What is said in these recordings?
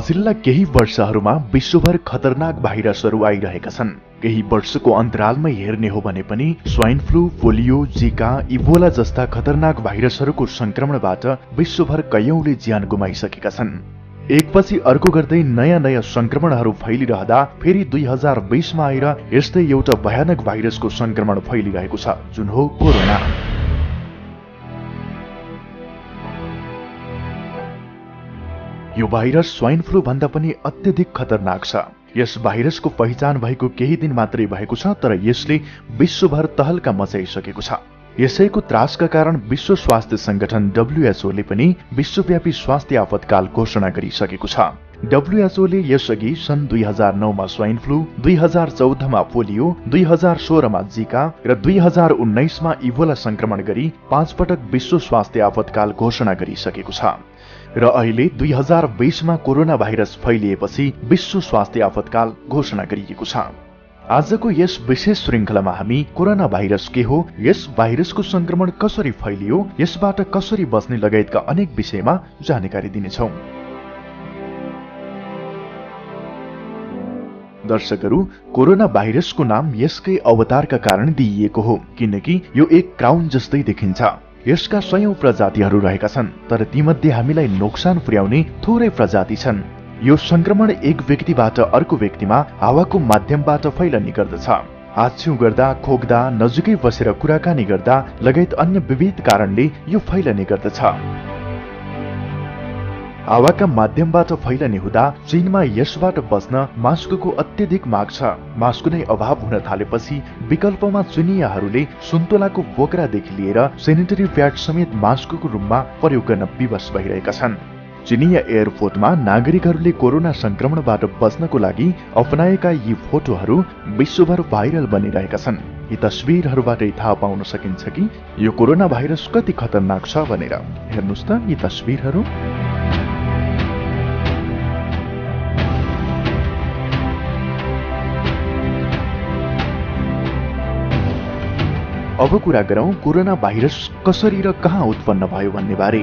पछिल्ला केही वर्षहरूमा विश्वभर खतरनाक भाइरसहरू आइरहेका छन्। केही वर्षको अन्तरालमै हेर्ने हो भने पनि स्वाइन फ्लू, पोलियो, जिका, इबोला जस्ता खतरनाक भाइरसहरूको संक्रमणबाट विश्वभर कयौंले ज्यान गुमाइसकेका छन्। एकपछि अर्को गर्दै नयाँ नयाँ संक्रमणहरू फैलिरहँदा फेरि 2020 मा आएर यस्तै एउटा भयानक भाइरसको संक्रमण फैलिरहेको छ, जुन हो कोरोना। यो भाइरस स्वाइन फ्लू भन्दा पनि अत्यधिक खतरनाक छ। यस भाइरसको पहिचान भएको केही दिन मात्रै भएको छ, तर यसले विश्वभर तहल्का मचाइसकेको छ। यसैको त्रासका कारण विश्व स्वास्थ्य संगठन WHO ले पनि विश्वव्यापी स्वास्थ्य आपतकाल घोषणा गरिसकेको छ। WHO ले यसअघि सन् 2009 मा स्वाइन फ्लू, 2014 मा पोलियो, 2016 मा जिका र 2019 मा इबोला संक्रमण गरी 5 पटक विश्व स्वास्थ्य आपतकाल घोषणा गरिसकेको छ। र अहिले 2020 मा कोरोना भाइरस फैलिएपछि विश्व स्वास्थ्य आपतकाल घोषणा गरिएको छ। आजको यस विशेष श्रृंखलामा हामी कोरोना भाइरस के हो, यस भाइरसको संक्रमण कसरी फैलियो, यसबाट कसरी बच्ने लगायतका अनेक विषयमा जानकारी दिनेछौं। दर्शकहरू, कोरोना भाइरसको नाम यसकै अवतारका कारण दिइएको हो, किनकि यो एक क्राउन जस्तै देखिन्छ। यसका सयौं प्रजातिहरू रहेका छन्, तर तीमध्ये हामीलाई नोक्सान पुर्याउने थोरै प्रजाति छन्। यो संक्रमण एक व्यक्तिबाट अर्को व्यक्तिमा हावाको माध्यमबाट फैलने गर्दछ। हाच्छिउ गर्दा, खोक्दा, नजिकै बसेर कुराकानी गर्दा लगायत अन्य विविध कारणले यो फैलने गर्दछ। हावाका माध्यमबाट फैलने हुँदा चीनमा यसबाट बच्न मास्कको अत्यधिक माग छ। मास्क नै अभाव हुन थालेपछि विकल्पमा चीनियाहरूले सुन्तोलाको बोक्रादेखि लिएर सेनिटरी प्याड समेत मास्कको रूपमा प्रयोग गर्न विवश भइरहेका छन्। चीनिया एयरपोर्टमा नागरिकहरूले कोरोना संक्रमणबाट बच्नको लागि अपनाएका यी फोटोहरू विश्वभर भाइरल बनिरहेका छन्। यी तस्बिरहरूबाटै थाहा पाउन सकिन्छ कि यो कोरोना भाइरस कति खतरनाक छ भनेर। हेर्नुस् त यी तस्बिरहरू। अब कुरा गरौं कोरोना भाइरस कसरी र कहाँ उत्पन्न भयो भन्ने बारे।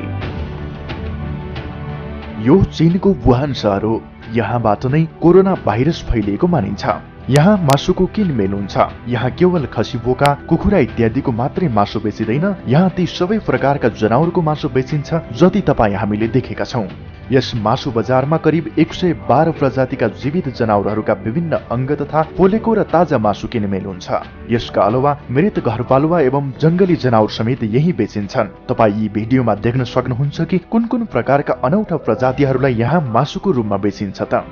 यो चीनको वुहान सहर हो। यहाँबाट नै कोरोना भाइरस फैलिएको मानिन्छ। यहाँ मासुको किनमेल हुन्छ। यहाँ केवल खसी, बोका, कुखुरा इत्यादिको मात्रै मासु बेचिँदैन, यहाँ ती सबै प्रकारका जनावरको मासु बेचिन्छ जति तपाईँ हामीले देखेका छौं। यस मासु बजारमा करिब 112 प्रजातिका जीवित जनावरहरूका विभिन्न अंग तथा पोलेको र ताजा मासु किनमेल हुन्छ। यसका अलावा मृत घरपालुवा एवं जंगली जनावर समेत यही बेचिन्छन्। तपाईँ यी भिडियोमा देख्न सक्नुहुन्छ कि कुन कुन प्रकारका अनौठा प्रजातिहरूलाई यहाँ मासुको रूपमा बेचिन्छ त।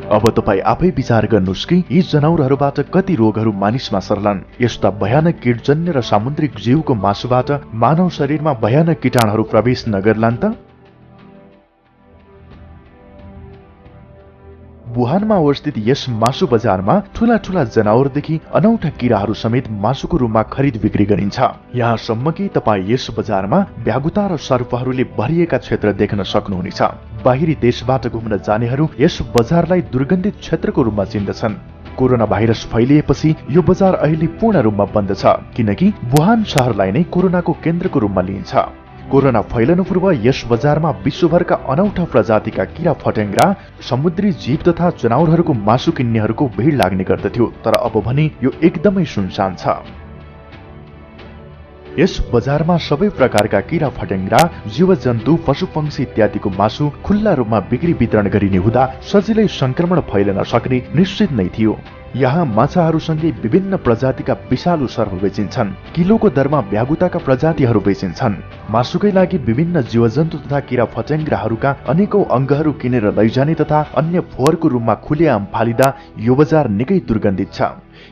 अब तपाईँ आफै विचार गर्नुहोस् कि यी जनावरहरूबाट कति रोगहरू मानिसमा सर्लान्। यस्ता भयानक कीटजन्य र सामुद्रिक जीवको मासुबाट मानव शरीरमा भयानक कीटाणुहरू प्रवेश नगर्लान् त। वुहानमा अवस्थित यस मासु बजारमा ठूला ठूला जनावरदेखि अनौठा किराहरू समेत मासुको रूपमा खरिद बिक्री गरिन्छ। यहाँसम्म कि तपाईँ यस बजारमा भ्यागुता र सर्पहरूले भरिएका क्षेत्र देख्न सक्नुहुनेछ। बाहिरी देशबाट घुम्न जानेहरू यस बजारलाई दुर्गन्धित क्षेत्रको रूपमा चिन्दछन्। कोरोना भाइरस फैलिएपछि यो बजार अहिले पूर्ण रूपमा बन्द छ, किनकि वुहान शहरलाई नै कोरोनाको केन्द्रको रूपमा लिइन्छ। कोरोना फैलन पूर्व यस बजारमा विश्वभरका अनौठा प्रजातिका किरा फट्याङ्ग्रा, समुद्री जीव तथा जनावरहरूको मासु किन्नेहरूको भीड लाग्ने गर्दथ्यो, तर अब भने यो एकदमै सुनसान छ। यस बजारमा सबै प्रकारका किरा फट्याङ्ग्रा, जीवजन्तु, पशुपक्षी इत्यादिको मासु खुल्ला रूपमा बिक्री वितरण गरिने हुँदा सजिलै संक्रमण फैलन सक्ने निश्चित नै थियो। यहाँ माछाहरूसँगै विभिन्न प्रजातिका विषालु सर्प बेचिन्छन्। किलोको दरमा भ्यागुताका प्रजातिहरू बेचिन्छन्। मासुकै लागि विभिन्न जीवजन्तु तथा किरा फट्याङ्ग्राहरूका अनेकौं अंगहरू किनेर लैजाने तथा अन्य फोहोरको रूपमा खुलेआम फालिदा यो बजार निकै दुर्गन्धित छ।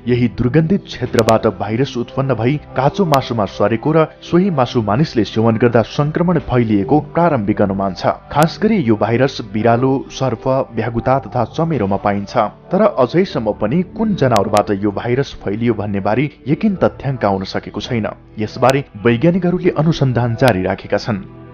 यही दुर्गन्धित क्षेत्रबाट भाइरस उत्पन्न भई काँचो मासुमा सरेको र सोही मासु मानिसले सेवन गर्दा संक्रमण फैलिएको प्रारम्भिक अनुमान छ। खास गरी यो भाइरस बिरालो, सर्प, भ्यागुता तथा चमेरोमा पाइन्छ। तर अझैसम्म पनि कुन जनावरबाट यो भाइरस फैलियो भन्ने बारे यकिन तथ्याङ्क आउन सकेको छैन। यसबारे वैज्ञानिकहरूले अनुसन्धान जारी राखेका छन्।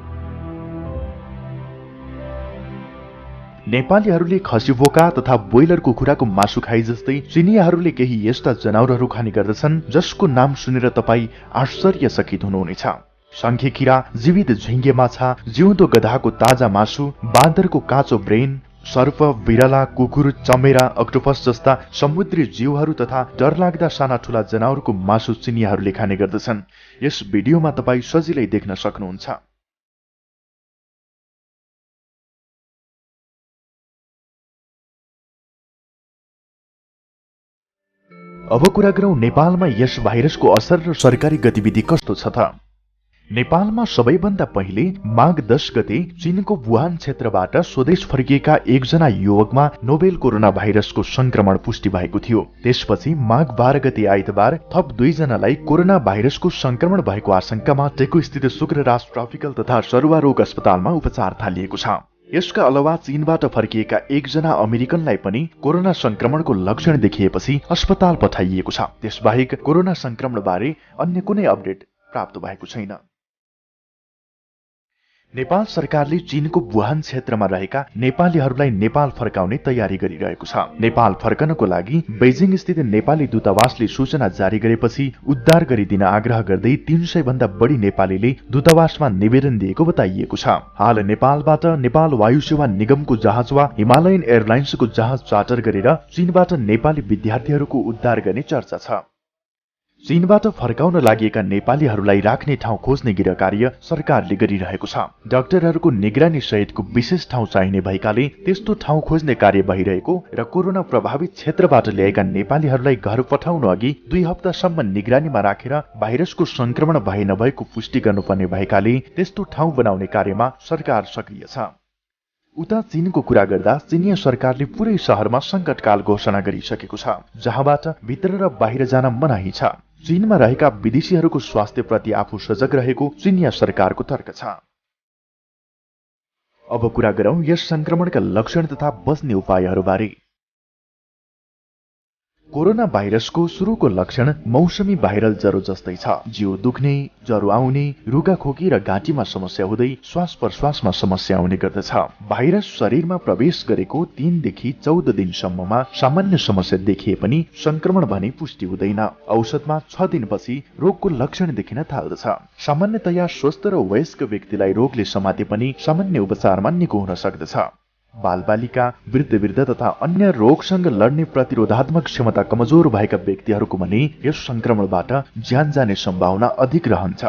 नेपालीहरूले खसी, बोका तथा ब्रोइलर कुखुराको मासु खाए जस्तै चीनियाहरूले केही यस्ता जनावरहरू खाने गर्दछन् जसको नाम सुनेर तपाईँ आश्चर्यचकित हुनुहुनेछ। शङ्खेकिरा, जीवित झिङ्गे माछा, जिउँदो गधाको ताजा मासु, बाँदरको काँचो ब्रेन, सर्प, बिरला, कुकुर, चमेरा, अक्टोपस जस्ता समुद्री जीवहरू तथा डरलाग्दा साना ठूला जनावरको मासु चिनियाहरूले खाने गर्दछन्। यस भिडियोमा तपाईँ सजिलै देख्न सक्नुहुन्छ। अब कुरा गरौं नेपालमा यस भाइरसको असर र सरकारी गतिविधि कस्तो छ त। नेपालमा सबैभन्दा पहिले माघ 10 गते चीनको वुहान क्षेत्रबाट स्वदेश फर्किएका एकजना युवकमा नोभेल कोरोना भाइरसको संक्रमण पुष्टि भएको थियो। त्यसपछि माघ 12 गते आइतबार थप 2 जनालाई कोरोना भाइरसको संक्रमण भएको आशंकामा टेकु स्थित शुक्रराज ट्रपिकल तथा सरुवा रोग अस्पतालमा उपचार थालिएको छ। यसका अलावा चीनबाट फर्किएका एकजना अमेरिकनलाई पनि कोरोना संक्रमणको लक्षण देखिएपछि अस्पताल पठाइएको छ। त्यसबाहेक कोरोना संक्रमणबारे अन्य कुनै अपडेट प्राप्त भएको छैन। नेपाल सरकारले चीनको वुहान क्षेत्रमा रहेका नेपालीहरूलाई नेपाल फर्काउने तयारी गरिरहेको छ। नेपाल फर्कनको लागि बेजिङ स्थित नेपाली दूतावासले सूचना जारी गरेपछि उद्धार गरिदिन आग्रह गर्दै 300 भन्दा बढी नेपालीले दूतावासमा निवेदन दिएको बताइएको छ। हाल नेपालबाट नेपाल वायुसेवा निगमको जहाज वा हिमालयन एयरलाइन्सको जहाज चार्टर गरेर चीनबाट नेपाली विद्यार्थीहरूको उद्धार गर्ने चर्चा छ। चीनबाट फर्काउन लागेका नेपालीहरूलाई राख्ने ठाउँ खोज्ने गृह कार्य सरकारले गरिरहेको छ। डाक्टरहरूको निगरानी सहितको विशेष ठाउँ चाहिने भएकाले त्यस्तो ठाउँ खोज्ने कार्य भइरहेको र कोरोना प्रभावित क्षेत्रबाट ल्याएका नेपालीहरूलाई घर पठाउनु अघि 2 हप्तासम्म निगरानीमा राखेर भाइरसको संक्रमण भए नभएको पुष्टि गर्नुपर्ने भएकाले त्यस्तो ठाउँ बनाउने कार्यमा सरकार सक्रिय छ। उता चीनको कुरा गर्दा चीनिया सरकारले पुरै शहरमा संकटकाल घोषणा गरिसकेको छ, जहाँबाट भित्र र बाहिर जान मनाही छ। चीनमा रहेका विदेशीहरूको स्वास्थ्यप्रति आफू सजग रहेको चीनिया सरकारको तर्क छ। अब कुरा गरौं यस संक्रमणका लक्षण तथा बच्ने उपायहरूबारे। कोरोना भाइरसको सुरुको लक्षण मौसमी भाइरल ज्वरो जस्तै छ। जिउ दुख्ने, ज्वरो आउने, रुगा खोकी र घाँटीमा समस्या हुँदै श्वास प्रश्वासमा समस्या आउने गर्दछ। भाइरस शरीरमा प्रवेश गरेको 3 देखि 14 दिनसम्ममा सामान्य समस्या देखिए पनि संक्रमण भने पुष्टि हुँदैन। औषधमा 6 दिनपछि रोगको लक्षण देखिन थाल्दछ। सामान्यतया स्वस्थ र वयस्क व्यक्तिलाई रोगले समाते पनि सामान्य उपचारमा निको हुन सक्दछ। बालबालिका, वृद्ध तथा अन्य रोगसँग लड्ने प्रतिरोधात्मक क्षमता कमजोर भएका व्यक्तिहरूको भने यस संक्रमणबाट ज्यान जाने सम्भावना अधिक रहन्छ।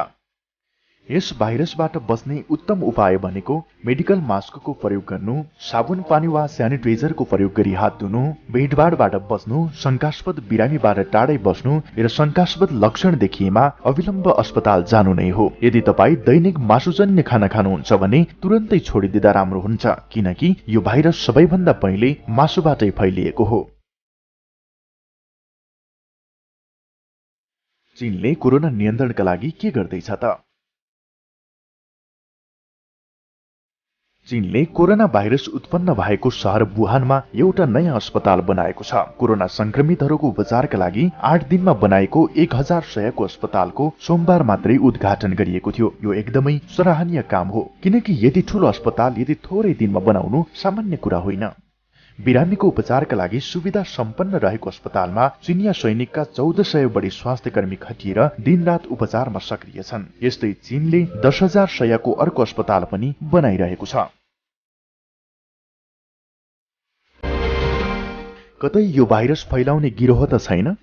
यस भाइरसबाट बच्ने उत्तम उपाय भनेको मेडिकल मास्कको प्रयोग गर्नु, साबुन पानी वा स्यानिटाइजरको प्रयोग गरी हात धुनु, भिडभाडबाट बच्नु, शंकास्पद बिरामीबाट टाढै बस्नु र शंकास्पद लक्षण देखिएमा अविलम्ब अस्पताल जानु नै हो। यदि तपाईँ दैनिक मासुजन्य खाना खानुहुन्छ भने तुरन्तै छोडिदिँदा राम्रो हुन्छ, किनकि यो भाइरस सबैभन्दा पहिले मासुबाटै फैलिएको हो। चीनले कोरोना नियन्त्रणका लागि के गर्दैछ त? चीनले कोरोना भाइरस उत्पन्न भएको शहर वुहानमा एउटा नयाँ अस्पताल बनाएको छ। कोरोना संक्रमितहरूको उपचारका लागि 8 दिनमा बनाएको 1000 शय्याको अस्पतालको सोमबार मात्रै उद्घाटन गरिएको थियो। यो एकदमै सराहनीय काम हो, किनकि यति ठूलो अस्पताल यति थोरै दिनमा बनाउनु सामान्य कुरा होइन। बिरामीको उपचारका लागि सुविधा सम्पन्न रहेको अस्पतालमा चिनिया सैनिकका 1400 बढी स्वास्थ्यकर्मी खटिएर दिनरात उपचारमा सक्रिय छन्। यस्तै चीनले 10,000 शय्याको अर्को अस्पताल पनि बनाइरहेको छ। कतै यो भाइरस फैलाउने गिरोह त छैन?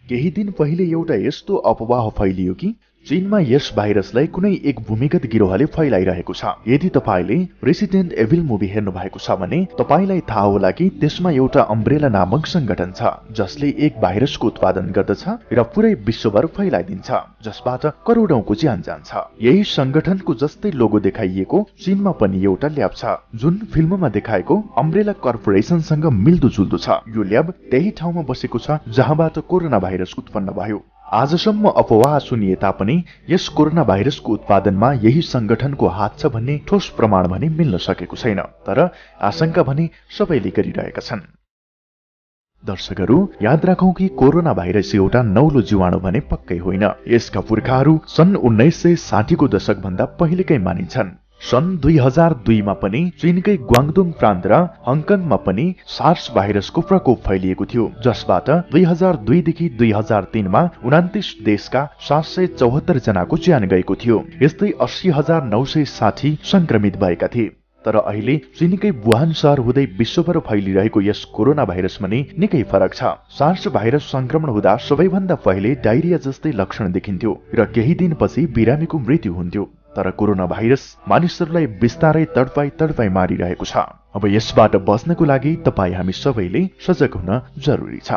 केही दिन पहिले एउटा यस्तो अफवाह फैलियो कि चीनमा यस भाइरसलाई कुनै एक भूमिगत गिरोहले फैलाइरहेको छ। यदि तपाईले रेसिडेन्ट एभिल मुभी हेर्नु भएको छ भने तपाईलाई थाहा होला कि त्यसमा एउटा अम्ब्रेला नामक संगठन छ, जसले एक भाइरसको उत्पादन गर्दछ र पुरै विश्वभर फैलाइदिन्छ, जसबाट करोडौंको ज्यान जान्छ। यही संगठनको जस्तै लोगो देखाइएको चीनमा पनि एउटा ल्याब छ, जुन फिल्ममा देखाएको अम्ब्रेला कर्पोरेसनसँग मिल्दोजुल्दो छ। यो ल्याब त्यही ठाउँमा बसेको छ जहाँबाट कोरोना भाइरस उत्पन्न भयो। आजसम्म अफवाह सुनिए तापनि यस कोरोना भाइरसको उत्पादनमा यही संगठनको हात छ भन्ने ठोस प्रमाण भने मिल्न सकेको छैन, तर आशंका भने सबैले गरिरहेका छन्। दर्शकहरू, याद राखौं कि कोरोना भाइरस एउटा नौलो जीवाणु भने पक्कै होइन। यसका पुर्खाहरू सन् 1960 को दशक भन्दा पहिलेकै मानिन्छन्। सन् 2002 मा पनि चीनकै ग्वाङडोङ प्रान्त र हङकङमा पनि सार्स भाइरसको प्रकोप फैलिएको थियो, जसबाट 2002 देखि 2003 मा 29 देशका 774 जनाको ज्यान गएको थियो। यस्तै 80,960 संक्रमित भएका थिए। तर अहिले चीनकै वुहान शहर हुँदै विश्वभर फैलिरहेको यस कोरोना भाइरसमा नि निकै फरक छ। सार्स भाइरस संक्रमण हुँदा सबैभन्दा पहिले डायरिया जस्तै लक्षण देखिन्थ्यो र केही दिनपछि बिरामीको मृत्यु हुन्थ्यो। तर कोरोना भाइरस मानिसहरूलाई बिस्तारै तडपाई मारिरहेको छ। अब यसबाट बच्नको लागि तपाईँ हामी सबैले सजग हुन जरुरी छ।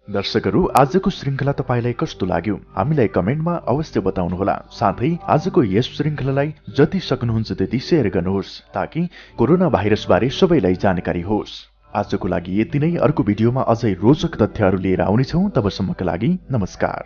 दर्शकहरू, आजको श्रृंखला तपाईलाई कस्तो लाग्यो हामीलाई कमेन्टमा अवश्य बताउनुहोला। साथै आजको यस श्रृंखलालाई जति सक्नुहुन्छ त्यति शेयर गर्नुहोस् ताकि कोरोना भाइरस बारे सबैलाई जानकारी होस्। आजको लागि यति नै। अर्को भिडियोमा अझै रोचक तथ्यहरू लिएर आउनेछौं। तबसम्मका लागि नमस्कार।